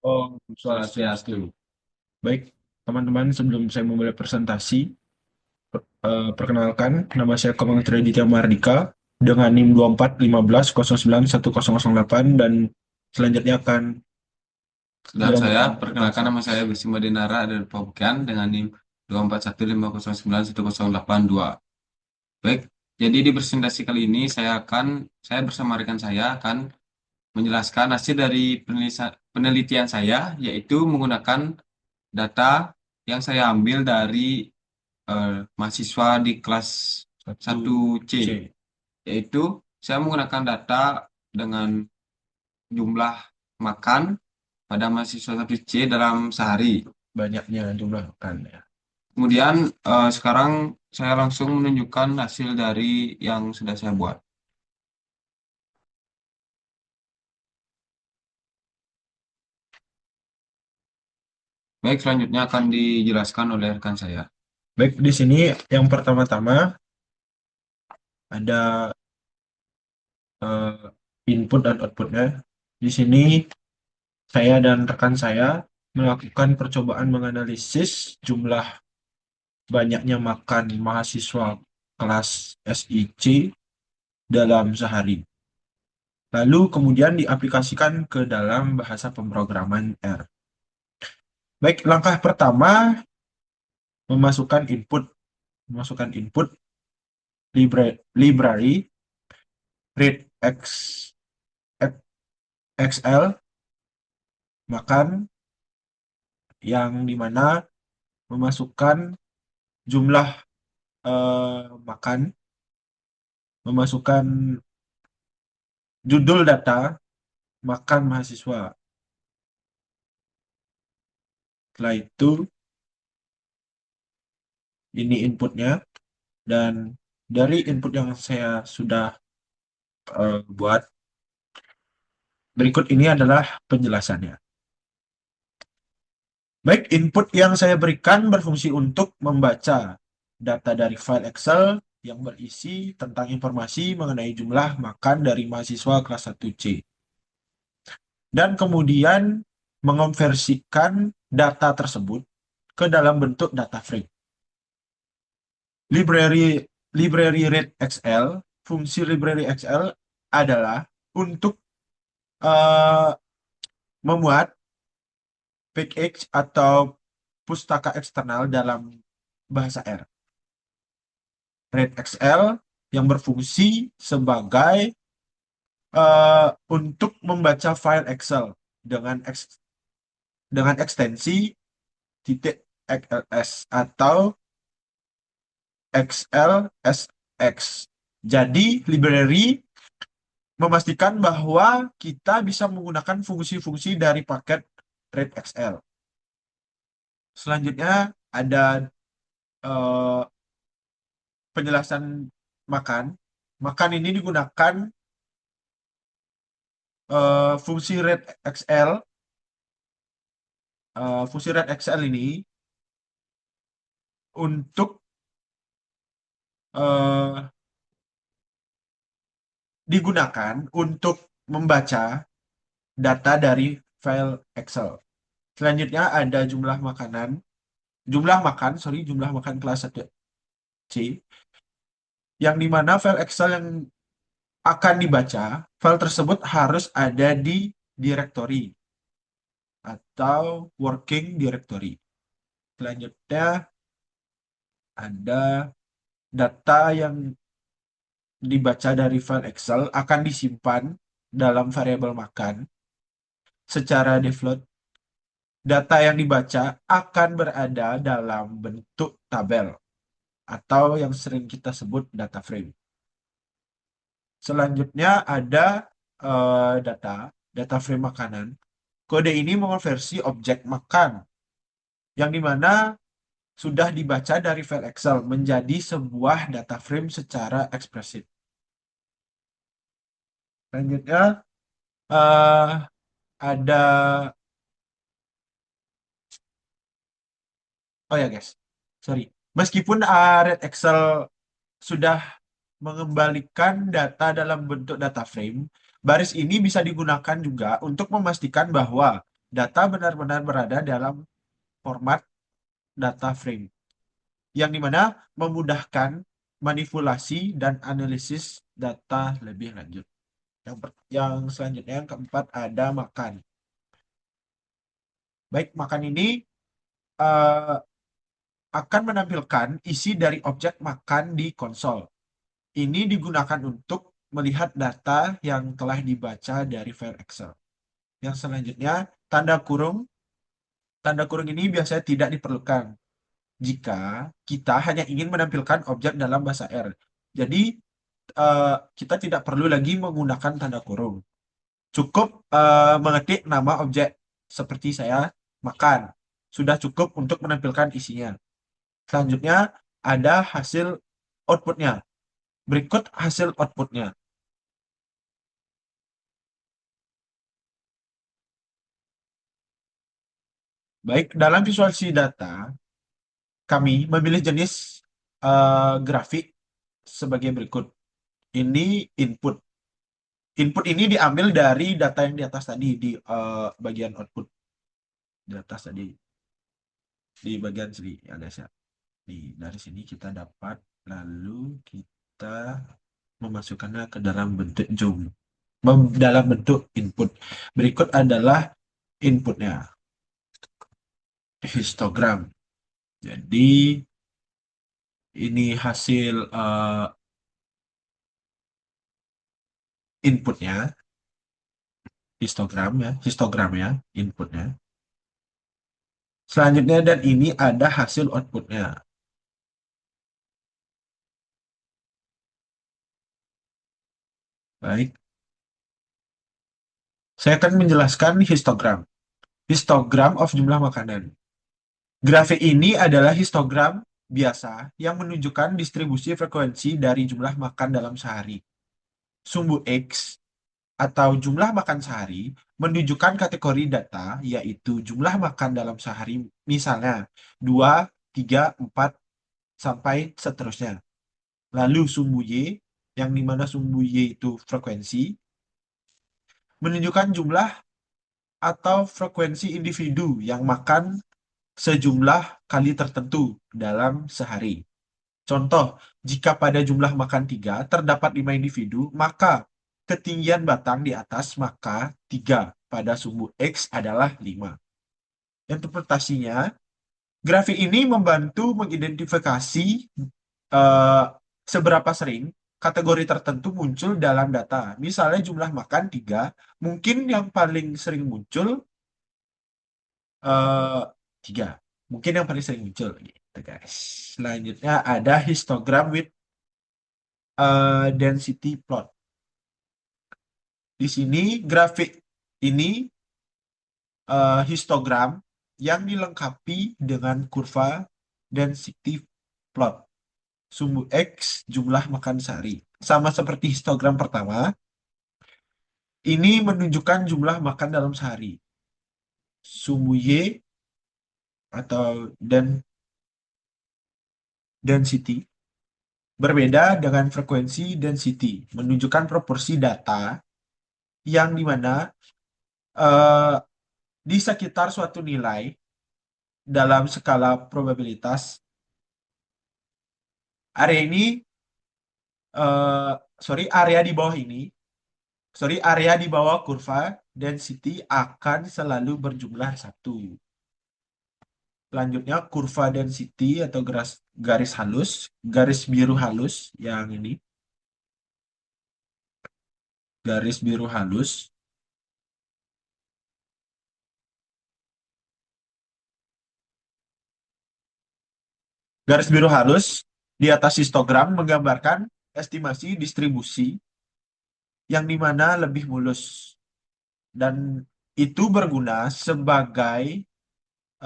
Oh, Swastiastu. Swastiastu. Baik, teman-teman, sebelum saya memulai presentasi, perkenalkan, nama saya Komang Triditya Mardika dengan NIM 2415091008 dan selanjutnya akan Dan saya dilanjutkan perkenalkan, presentasi. nama saya Gusti Madinara dari Pabukian dengan NIM 2415091082. Baik, jadi di presentasi kali ini saya bersama rekan saya akan menjelaskan hasil dari penelitian saya, yaitu menggunakan data yang saya ambil dari mahasiswa di kelas Satu 1C, C, yaitu saya menggunakan data dengan jumlah makan pada mahasiswa 1C dalam sehari. banyaknya jumlah kan ya. Kemudian sekarang saya langsung menunjukkan hasil dari yang sudah saya buat. Baik, selanjutnya akan dijelaskan oleh rekan saya. Baik, di sini yang pertama-tama ada eh, input dan outputnya. Di sini saya dan rekan saya melakukan percobaan menganalisis jumlah banyaknya makan mahasiswa kelas SIC dalam sehari. Lalu kemudian diaplikasikan ke dalam bahasa pemrograman R. Baik, langkah pertama memasukkan input library readx xl makan yang dimana memasukkan jumlah makan, memasukkan judul data makan mahasiswa. Setelah itu ini inputnya dan dari input yang saya sudah buat, berikut ini adalah penjelasannya. Baik, input yang saya berikan berfungsi untuk membaca data dari file Excel yang berisi tentang informasi mengenai jumlah makan dari mahasiswa kelas 1C. Dan kemudian mengonversikan data tersebut ke dalam bentuk data frame. Library library read XL, fungsi library XL adalah untuk eh, memuat package atau pustaka eksternal dalam bahasa R. Read XL yang berfungsi sebagai untuk membaca file Excel dengan dengan ekstensi titik .xls atau XLSX. Jadi library memastikan bahwa kita bisa menggunakan fungsi-fungsi dari paket readxl. Selanjutnya ada eh, penjelasan makan. Makan ini digunakan fungsi readxl. Fungsi readxl ini untuk eh, digunakan untuk membaca data dari file Excel. Selanjutnya ada jumlah makan kelas 1C, yang dimana file Excel yang akan dibaca, file tersebut harus ada di directory atau working directory. Selanjutnya ada data yang dibaca dari file Excel akan disimpan dalam variabel makan secara default. Data yang dibaca akan berada dalam bentuk tabel atau yang sering kita sebut data frame. Selanjutnya ada data frame makanan. Kode ini mengonversi objek makan yang dimana sudah dibaca dari file Excel menjadi sebuah data frame secara ekspresif. Selanjutnya eh, ada, oh ya guys, sorry. Meskipun Red Excel sudah mengembalikan data dalam bentuk data frame, baris ini bisa digunakan juga untuk memastikan bahwa data benar-benar berada dalam format data frame, yang dimana memudahkan manipulasi dan analisis data lebih lanjut. Yang selanjutnya, yang keempat, ada makan. Baik, makan ini eh, akan menampilkan isi dari objek makan di konsol. Ini digunakan untuk melihat data yang telah dibaca dari file Excel. Yang selanjutnya, tanda kurung. Tanda kurung ini biasanya tidak diperlukan jika kita hanya ingin menampilkan objek dalam bahasa R. Jadi, eh, kita tidak perlu lagi menggunakan tanda kurung. Cukup mengetik nama objek, seperti saya makan. Sudah cukup untuk menampilkan isinya. Selanjutnya, ada hasil outputnya. Berikut hasil outputnya. Baik, dalam visualisasi data, kami memilih jenis grafik sebagai berikut. Ini input. Input ini diambil dari data yang di atas tadi, di bagian output di atas tadi, di bagian sini ya guys ya. Dari sini kita dapat, lalu kita memasukkannya ke dalam bentuk zoom, dalam bentuk input. Berikut adalah inputnya, histogram. Jadi ini hasil inputnya, histogramnya, inputnya. Selanjutnya, dan ini ada hasil outputnya. Baik, saya akan menjelaskan histogram. Histogram of jumlah makanan. Grafik ini adalah histogram biasa yang menunjukkan distribusi frekuensi dari jumlah makan dalam sehari. Sumbu X atau jumlah makan sehari menunjukkan kategori data, yaitu jumlah makan dalam sehari, misalnya 2, 3, 4, sampai seterusnya. Lalu sumbu Y, yang dimana sumbu Y itu frekuensi, menunjukkan jumlah atau frekuensi individu yang makan sejumlah kali tertentu dalam sehari. Contoh, jika pada jumlah makan 3 terdapat 5 individu, maka ketinggian batang di atas maka 3 pada sumbu X adalah 5. Interpretasinya, grafik ini membantu mengidentifikasi eh, seberapa sering kategori tertentu muncul dalam data. Misalnya jumlah makan 3, mungkin yang paling sering muncul eh 3. Mungkin yang paling sering muncul gitu guys. Selanjutnya ada histogram with density plot. Di sini grafik ini histogram yang dilengkapi dengan kurva density plot. Sumbu X jumlah makan sehari. Sama seperti histogram pertama, ini menunjukkan jumlah makan dalam sehari. Sumbu Y atau density berbeda dengan frekuensi density, menunjukkan proporsi data yang dimana eh, di sekitar suatu nilai dalam skala probabilitas. Area ini, eh, area di bawah ini, area di bawah kurva density akan selalu berjumlah 1. Selanjutnya, kurva density atau garis halus, garis biru halus yang ini, garis biru halus. Garis biru halus di atas histogram menggambarkan estimasi distribusi yang dimana lebih mulus. Dan itu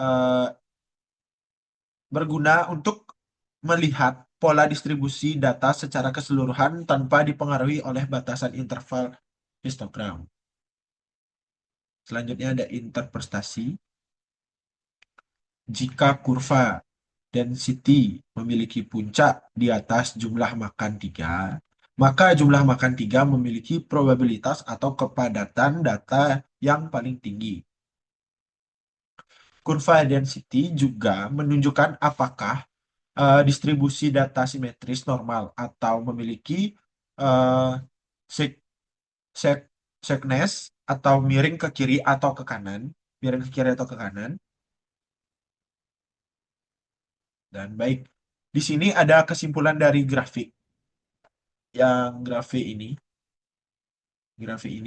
eh, berguna untuk melihat pola distribusi data secara keseluruhan tanpa dipengaruhi oleh batasan interval histogram. Selanjutnya ada interpretasi. Jika kurva density memiliki puncak di atas jumlah makan 3, maka jumlah makan 3 memiliki probabilitas atau kepadatan data yang paling tinggi. Kurva density juga menunjukkan apakah distribusi data simetris normal atau memiliki eh, sek sek seknes atau miring ke kiri atau ke kanan, miring ke kiri atau ke kanan. Dan baik, di sini ada kesimpulan dari grafik ini,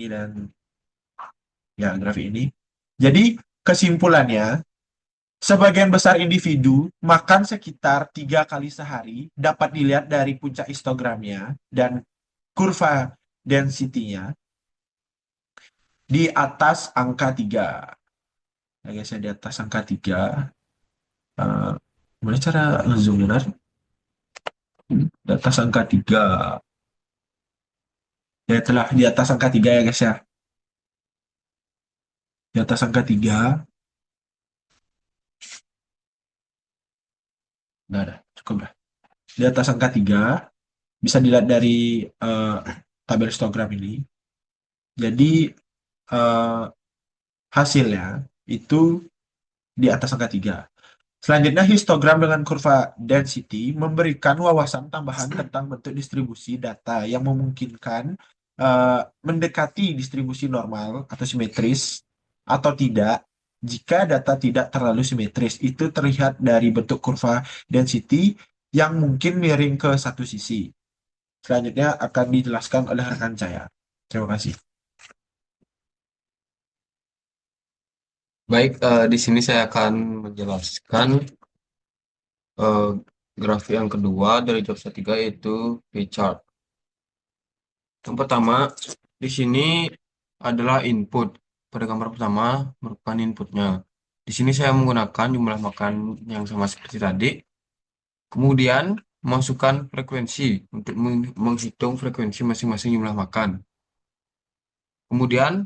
dan ya grafik ini. Jadi kesimpulannya, sebagian besar individu makan sekitar 3 kali sehari dapat dilihat dari puncak histogramnya dan kurva density-nya di atas angka 3. Ya guys, ya, di atas angka 3. Eh, Gimana cara ngezoom benar? Di atas angka 3. Ya telah di atas angka 3 ya guys ya. Di atas angka 3. Nah, dah, cukup dah. Di atas angka 3 bisa dilihat dari eh, tabel histogram ini. Jadi eh, hasilnya itu di atas angka 3. Selanjutnya, histogram dengan kurva density memberikan wawasan tambahan tentang bentuk distribusi data yang memungkinkan mendekati distribusi normal atau simetris atau tidak. Jika data tidak terlalu simetris, itu terlihat dari bentuk kurva density yang mungkin miring ke satu sisi. Selanjutnya akan dijelaskan oleh rekan saya. Terima kasih. Baik, di sini saya akan menjelaskan eh, grafik yang kedua dari job 3 yaitu pie chart. Yang pertama, di sini adalah input. Pada gambar pertama merupakan inputnya. Di sini saya menggunakan jumlah makan yang sama seperti tadi. Kemudian masukkan frekuensi untuk menghitung frekuensi masing-masing jumlah makan. Kemudian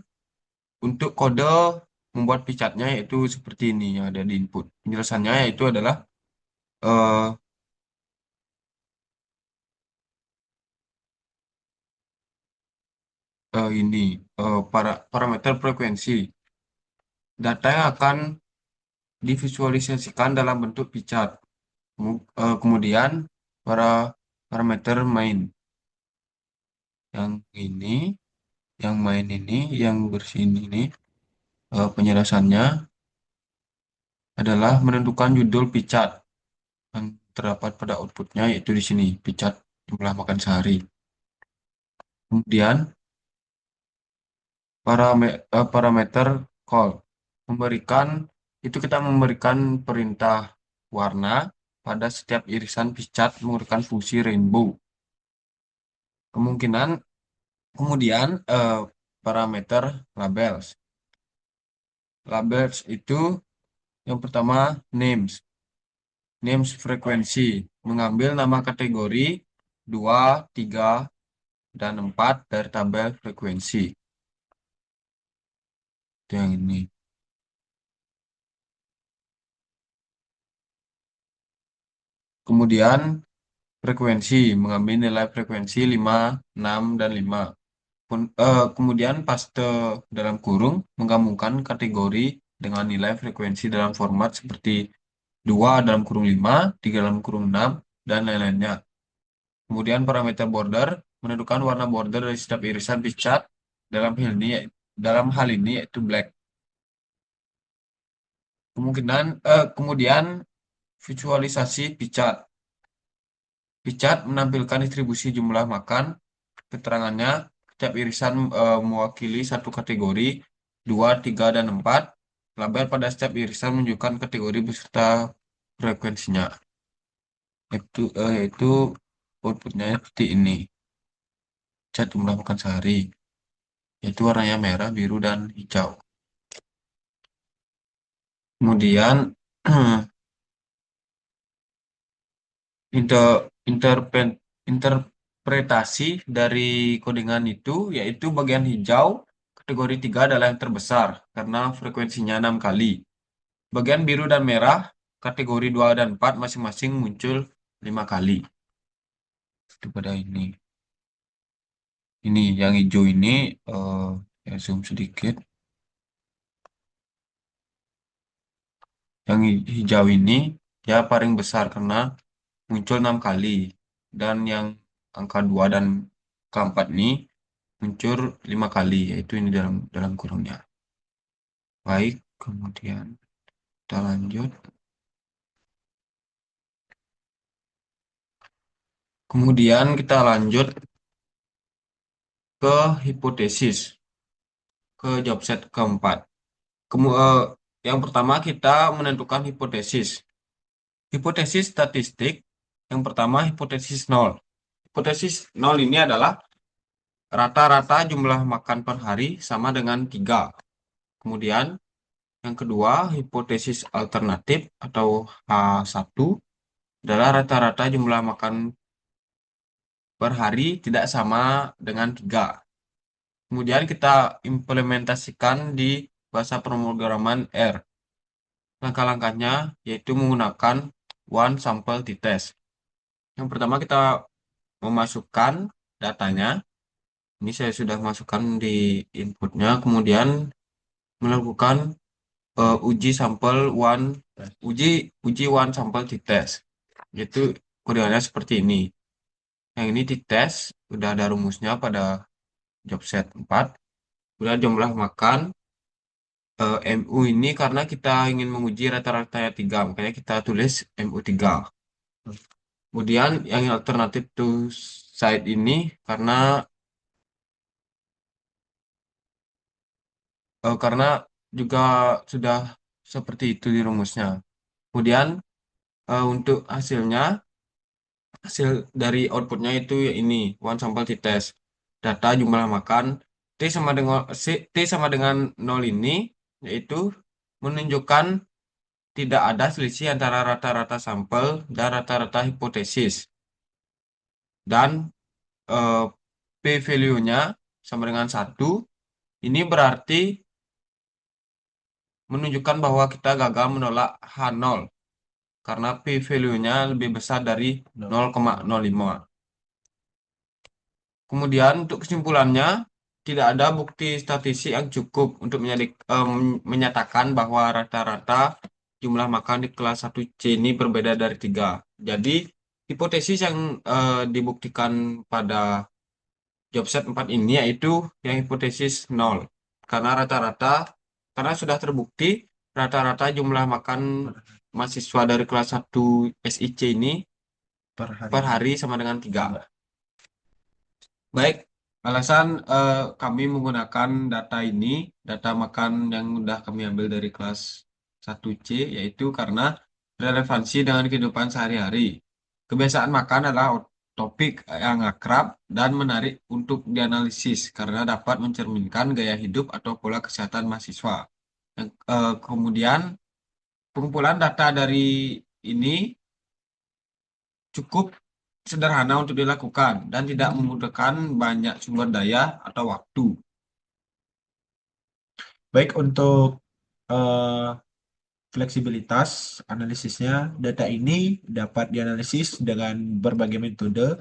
untuk kode membuat picatnya yaitu seperti ini yang ada di input. Penjelasannya yaitu adalah eh, ini parameter frekuensi. Data yang akan divisualisasikan dalam bentuk picat. Kemudian para parameter main. Yang ini, yang main ini, yang bersih ini, penjelasannya adalah menentukan judul picat yang terdapat pada outputnya yaitu di sini picat jumlah makan sehari. Kemudian parameter call memberikan itu kita memberikan perintah warna pada setiap irisan picat menggunakan fungsi rainbow. Kemungkinan kemudian parameter labels. Labels itu yang pertama names. Names frekuensi mengambil nama kategori 2, 3, dan 4 dari tabel frekuensi. Itu yang ini. Kemudian frekuensi mengambil nilai frekuensi 5, 6, dan 5. Kemudian paste dalam kurung menggabungkan kategori dengan nilai frekuensi dalam format seperti 2 dalam kurung 5, 3 dalam kurung 6, dan lain-lainnya. Kemudian parameter border menentukan warna border dari setiap irisan picat dalam hal ini yaitu black. Kemudian visualisasi picat. Picat menampilkan distribusi jumlah makan. Keterangannya, setiap irisan mewakili satu kategori, 2, 3, dan 4. Label pada setiap irisan menunjukkan kategori beserta frekuensinya. Yaitu outputnya seperti ini. Cat jumlah makan sehari. Yaitu warnanya merah, biru, dan hijau. Kemudian, interpretasi dari codingan itu yaitu bagian hijau kategori 3 adalah yang terbesar karena frekuensinya 6 kali. Bagian biru dan merah kategori 2 dan 4 masing-masing muncul 5 kali. Itu pada ini. Ini yang hijau ini ya zoom sedikit. Yang hijau ini dia paling besar karena muncul 6 kali. Dan yang angka 2 dan keempat ini muncul 5 kali, yaitu ini dalam dalam kurungnya. Baik, kemudian kita lanjut. Kemudian kita lanjut ke hipotesis, ke job set keempat. Yang pertama kita menentukan hipotesis. Hipotesis statistik, yang pertama hipotesis nol. Hipotesis nol ini adalah rata-rata jumlah makan per hari sama dengan 3. Kemudian yang kedua hipotesis alternatif atau H1 adalah rata-rata jumlah makan per hari tidak sama dengan 3. Kemudian kita implementasikan di bahasa pemrograman R. Langkah-langkahnya yaitu menggunakan one sample t-test. Yang pertama kita memasukkan datanya. Ini saya sudah masukkan di inputnya. Kemudian melakukan uji sampel one, uji uji one sample t-test. Itu kodeannya seperti ini. Yang ini t-test udah ada rumusnya pada job set 4. Udah jumlah makan MU ini karena kita ingin menguji rata-ratanya 3, makanya kita tulis MU3. Kemudian yang alternatif to side ini karena juga sudah seperti itu di rumusnya. Kemudian untuk hasil dari outputnya itu ya ini one sample t-test. Data jumlah makan T sama dengan 0 ini yaitu menunjukkan tidak ada selisih antara rata-rata sampel dan rata-rata hipotesis. Dan p-value-nya sama dengan 1. Ini berarti menunjukkan bahwa kita gagal menolak H0 karena p-value-nya lebih besar dari 0,05. Kemudian untuk kesimpulannya, tidak ada bukti statistik yang cukup untuk menyatakan bahwa rata-rata jumlah makan di kelas 1C ini berbeda dari 3. Jadi, hipotesis yang dibuktikan pada job set 4 ini yaitu yang hipotesis 0. Karena sudah terbukti rata-rata jumlah makan mahasiswa dari kelas 1 SIC ini per hari sama dengan 3. Baik, alasan kami menggunakan data makan yang sudah kami ambil dari kelas 1C, yaitu karena relevansi dengan kehidupan sehari-hari. Kebiasaan makan adalah topik yang akrab dan menarik untuk dianalisis karena dapat mencerminkan gaya hidup atau pola kesehatan mahasiswa. Kemudian, pengumpulan data dari ini cukup sederhana untuk dilakukan dan tidak membutuhkan banyak sumber daya atau waktu. Baik, untuk eh, fleksibilitas analisisnya, data ini dapat dianalisis dengan berbagai metode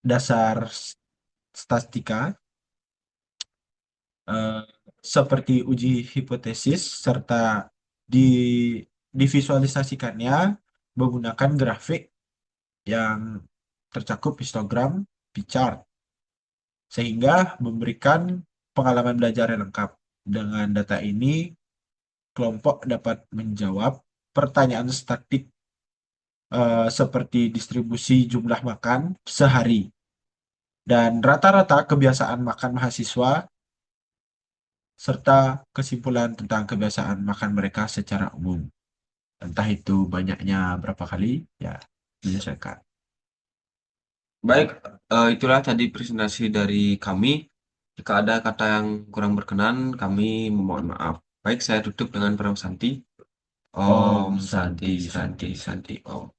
dasar statistika, eh, seperti uji hipotesis serta di divisualisasikannya menggunakan grafik yang tercakup histogram, pie chart, sehingga memberikan pengalaman belajar yang lengkap. Dengan data ini, kelompok dapat menjawab pertanyaan statik seperti distribusi jumlah makan sehari dan rata-rata kebiasaan makan mahasiswa serta kesimpulan tentang kebiasaan makan mereka secara umum. Entah itu banyaknya berapa kali, ya menyesuaikan. Baik, itulah tadi presentasi dari kami. Jika ada kata yang kurang berkenan, kami memohon maaf. Baik, saya tutup dengan Pram Santi. Om Om Santi Santi, Santi Santi, Santi. Santi, Om.